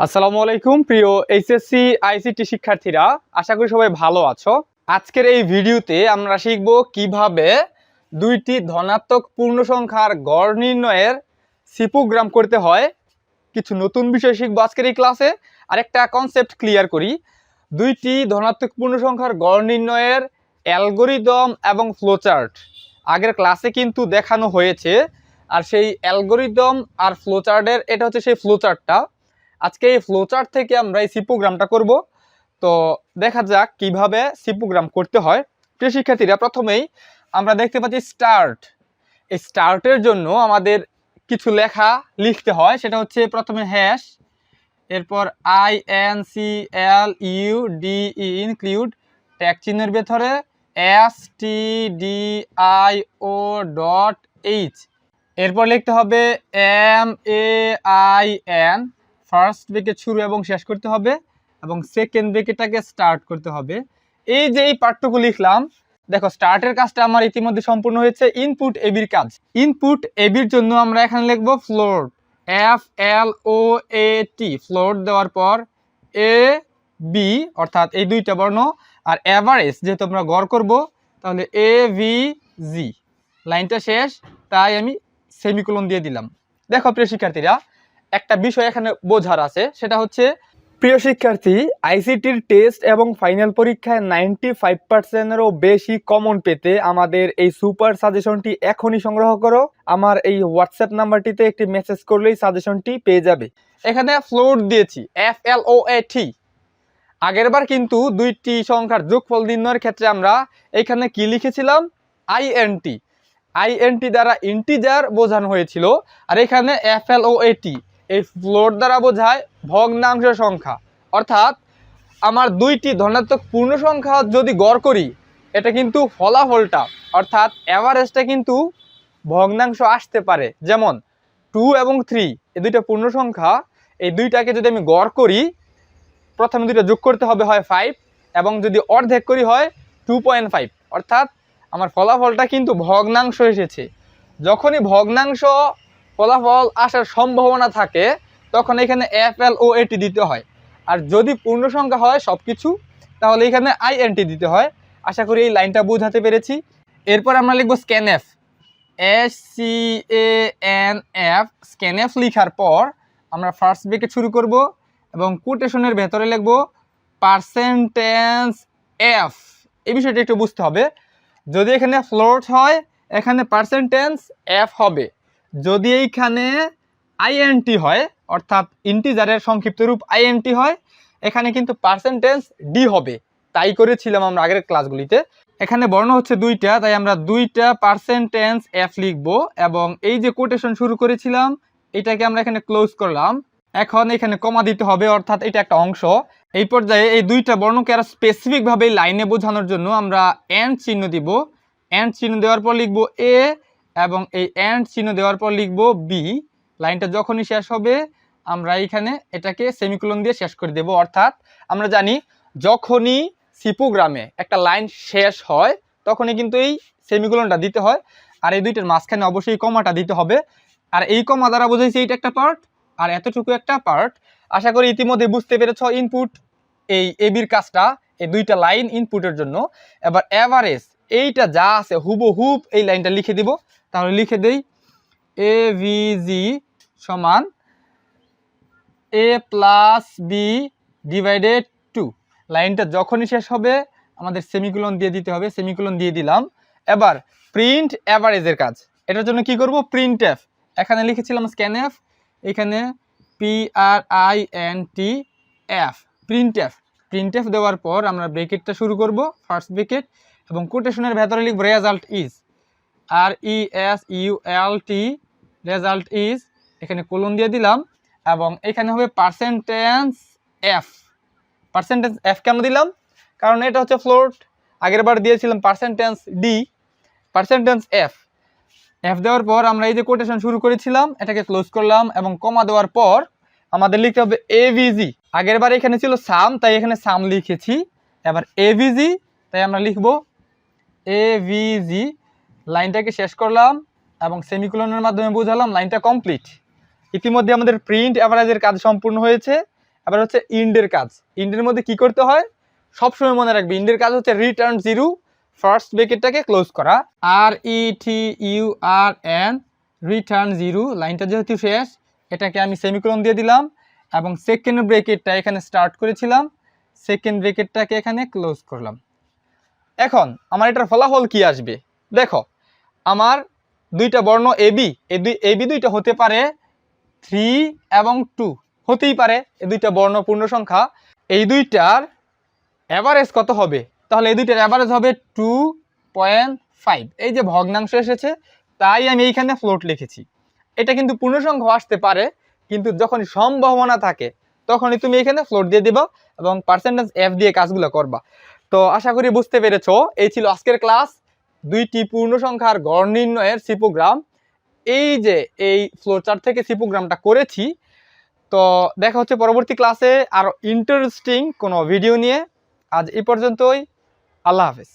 আসসালামু আলাইকুম প্রিয় এইচএসসি আইসিটি শিক্ষার্থীরা, আশা করি সবাই ভালো আছো। আজকের এই ভিডিওতে আমরা শিখব কিভাবে দুইটি ধনাত্মক পূর্ণ সংখ্যার গড় নির্ণয়ের সিপোগ্রাম করতে হয়। কিছু নতুন বিষয় শিখবো আজকের এই ক্লাসে। আরেকটা কনসেপ্ট ক্লিয়ার করি, দুইটি ধনাত্মক পূর্ণ সংখ্যার গড় নির্ণয়ের অ্যালগরিদম এবং ফ্লোচার্ট আগের ক্লাসে কিন্তু দেখানো হয়েছে। আর সেই অ্যালগরিদম আর ফ্লোচার্টের এটা হচ্ছে সেই ফ্লোচার্টটা। আজকে এই ফ্লোচার্ট থেকে আমরা এই সিপোগ্রামটা করব। তো দেখা যাক কিভাবে সিপোগ্রাম করতে হয়। প্রিয় শিক্ষার্থীরা, প্রথমেই আমরা দেখতে পাচ্ছি স্টার্ট। এই স্টার্টের জন্য আমাদের কিছু লেখা লিখতে হয়, সেটা হচ্ছে প্রথমে হ্যাশ, এরপর INCLUDE ইনক্লুড, ট্যাগ চিহ্নের ভেতরে STDIO.H, এরপর লিখতে হবে MAIN, ফার্স্ট ব্রেকেট শুরু এবং শেষ করতে হবে, এবং সেকেন্ড ব্রেকেটটাকে স্টার্ট করতে হবে। এই যে এই পার্টটুকু লিখলাম, দেখো স্টার্টের কাজটা আমার ইতিমধ্যে সম্পূর্ণ হয়েছে। ইনপুট এবির কাজ, ইনপুট এবির জন্য আমরা এখানে লিখব ফ্লোট, FLOAT, ফ্লোট দেওয়ার পর AB অর্থাৎ এই দুইটা বর্ণ, আর এভারেজ যেহেতু আমরা গড় করব তাহলে AVG। লাইনটা শেষ, তাই আমি সেমিকোলন দিয়ে দিলাম। দেখো প্রিয় শিক্ষার্থীরা, একটা বিষয় এখানে বোঝার আছে, সেটা হচ্ছে প্রিয় শিক্ষার্থী, আইসিটির টেস্ট এবং ফাইনাল পরীক্ষায় 95%-এরও বেশি কমন পেতে আমাদের এই সুপার সাজেশনটি এখনই সংগ্রহ করো। আমার এই হোয়াটসঅ্যাপ নাম্বারটিতে একটি মেসেজ করলেই সাজেশনটি পেয়ে যাবে। এখানে ফ্লোট দিয়েছি FLOAT। আগেরবার কিন্তু দুইটি সংখ্যার যোগফল নির্ণয়ের ক্ষেত্রে আমরা এখানে কি লিখেছিলাম? INT দ্বারা ইন্টিজার বোঝানো হয়েছিল, আর এখানে FLOAT এই ফ্লোট দ্বারা বোঝায় ভগ্নাংশ সংখ্যা। অর্থাৎ আমার দুইটি ধনাত্মক পূর্ণ সংখ্যা যদি গড় করি, এটা কিন্তু ফলাফলটা অর্থাৎ অ্যাভারেজটা কিন্তু ভগ্নাংশ আসতে পারে। যেমন 2 এবং 3 এই দুইটা পূর্ণ সংখ্যা, এই দুইটাকে যদি আমি গড় করি, প্রথমে দুইটা যোগ করতে হবে হয় 5, এবং যদি অর্ধেক করি হয় 2.5, অর্থাৎ আমার ফলাফলটা কিন্তু ভগ্নাংশ এসেছে। যখনই ভগ্নাংশ ফলাফল আসার সম্ভাবনা থাকে তখন এখানে FLOAT দিতে হয়। আর যদি পূর্ণ সংখ্যা হয় সব কিছু, তাহলে এখানে INT দিতে হয়। আশা করি এই লাইনটা বোঝাতে পেরেছি। এরপর আমরা লিখব স্ক্যানএফ, SCANF। স্ক্যানএফ লিখার পর আমরা ফার্স্ট ব্রেকেট শুরু করব এবং কোটেশনের ভেতরে লিখব %F। এই বিষয়টা একটু বুঝতে হবে, যদি এখানে ফ্লোট হয় এখানে %F হবে, যদি এইখানে INT হয় অর্থাৎ ইন্টিজারের সংক্ষিপ্ত রূপ INT হয়, এখানে কিন্তু %D হবে। তাই করেছিলাম আমরা আগের ক্লাসগুলিতে। এখানে বর্ণ হচ্ছে দুইটা, তাই আমরা দুইটা %F লিখব, এবং এই যে কোটেশন শুরু করেছিলাম এটাকে আমরা এখানে ক্লোজ করলাম। এখন এখানে কমা দিতে হবে, অর্থাৎ এটা একটা অংশ। এই পর্যায়ে এই দুইটা বর্ণকে আরো স্পেসিফিকভাবে লাইনে বোঝানোর জন্য আমরা এন্ড চিহ্ন দিব। এন্ড চিহ্ন দেওয়ার পর লিখব A, এবং এই এন্ড চিহ্ন দেওয়ার পর লিখব B। লাইনটা যখনই শেষ হবে আমরা এইখানে এটাকে সেমিকোলন দিয়ে শেষ করে দেব। অর্থাৎ আমরা জানি যখনই সিপোগ্রামে একটা লাইন শেষ হয় তখনই কিন্তু এই সেমিকোলনটা দিতে হয়, আর এই দুইটার মাঝখানে অবশ্যই কমাটা দিতে হবে। আর এই কমা দ্বারা বোঝাইছে এইটা একটা পার্ট আর এতটুকু একটা পার্ট। আশা করি ইতিমধ্যে বুঝতে পেরেছ ইনপুট এই এবির কাজটা, এই দুইটা লাইন ইনপুটের জন্য। এবার এভারেজ এইটা যা আছে হুবহুব এই লাইনটা লিখে দিব। তাহলে লিখে দেই AVG সমান A + B / 2। লাইনটা যখনই শেষ হবে আমাদের সেমিকোলন দিয়ে দিতে হবে। সেমিকোলন দিয়ে দিলাম। এবার প্রিন্ট অ্যাভারেজের কাজ, এটার জন্য কি করব? প্রিন্টএফ। এখানে লিখেছিলাম স্ক্যানএফ, এখানে PRINTF, প্রিন্টএফ। প্রিন্টএফ দেওয়ার পর আমরা ব্রেকেটটা শুরু করব, ফার্স্ট ব্রেকেট, এবং কোটেশনের ভেতরে লিখব result is, RESULT, result is. এখানে কোলন দিয়ে দিলাম, এবং এখানে হবে %F। %F কেন দিলাম? কারণ এটা হচ্ছে ফ্লোট। আগের বার দিয়েছিলাম %D, %F। F দেওয়ার পর আমরা এই যে কোটেশন শুরু করেছিলাম এটাকে ক্লোজ করলাম, এবং কমা দেওয়ার পর আমাদের লিখতে হবে AVG। আগের বার এখানে ছিল সাম, তাই এখানে সাম লিখেছি। এবার AVG, তাই আমরা লিখব AVG। লাইনটাকে শেষ করলাম এবং সেমিকোলনের মাধ্যমে বোঝালাম লাইনটা কমপ্লিট। ইতিমধ্যে আমাদের প্রিন্ট অ্যাভারেজের কাজ সম্পূর্ণ হয়েছে। এবার হচ্ছে ইন্ডের কাজ। ইন্ডের মধ্যে কি করতে হয় সবসময় মনে রাখবে, ইন্ডের কাজ হচ্ছে রিটার্ন 0, ফার্স্ট ব্র্যাকেটটাকে ক্লোজ করা, RETURN রিটার্ন 0, লাইনটা যেহেতু শেষ এটাকে আমি সেমিকোলন দিয়ে দিলাম এবং সেকেন্ড ব্র্যাকেটটা এখানে স্টার্ট করেছিলাম, সেকেন্ড ব্র্যাকেটটাকে এখানে ক্লোজ করলাম। এখন আমার এটার ফলাফল কি আসবে দেখো, আমার দুইটা বর্ণ এবি, এবি দুইটা হতে পারে 3 এবং 2 হতেই পারে, এই দুইটা বর্ণ পূর্ণ সংখ্যা। এই দুইটার অ্যাভারেজ কত হবে, তাহলে এই দুইটার অ্যাভারেজ হবে 2.5। এই যে ভগ্নাংশ এসেছে তাই আমি এইখানে ফ্লোট লিখেছি। এটা কিন্তু পূর্ণ সংখ্যা আসতে পারে, কিন্তু যখন সম্ভাবনা থাকে তখনই তুমি এখানে ফ্লোট দিয়ে দিবা এবং পার্সেন্টেজ এফ দিয়ে কাজগুলো করবা। তো আশা করি বুঝতে পেরেছো। এই ছিল আজকের ক্লাস, দুইটি পূর্ণ সংখ্যার গড় নির্ণয়ের সি প্রোগ্রাম। এই যে এই ফ্লোচার্ট থেকে সি প্রোগ্রামটা করেছি। তো দেখা হচ্ছে পরবর্তী ক্লাসে আরো ইন্টারেস্টিং কোনো ভিডিও নিয়ে। আজ এই পর্যন্তই, আল্লাহ হাফেজ।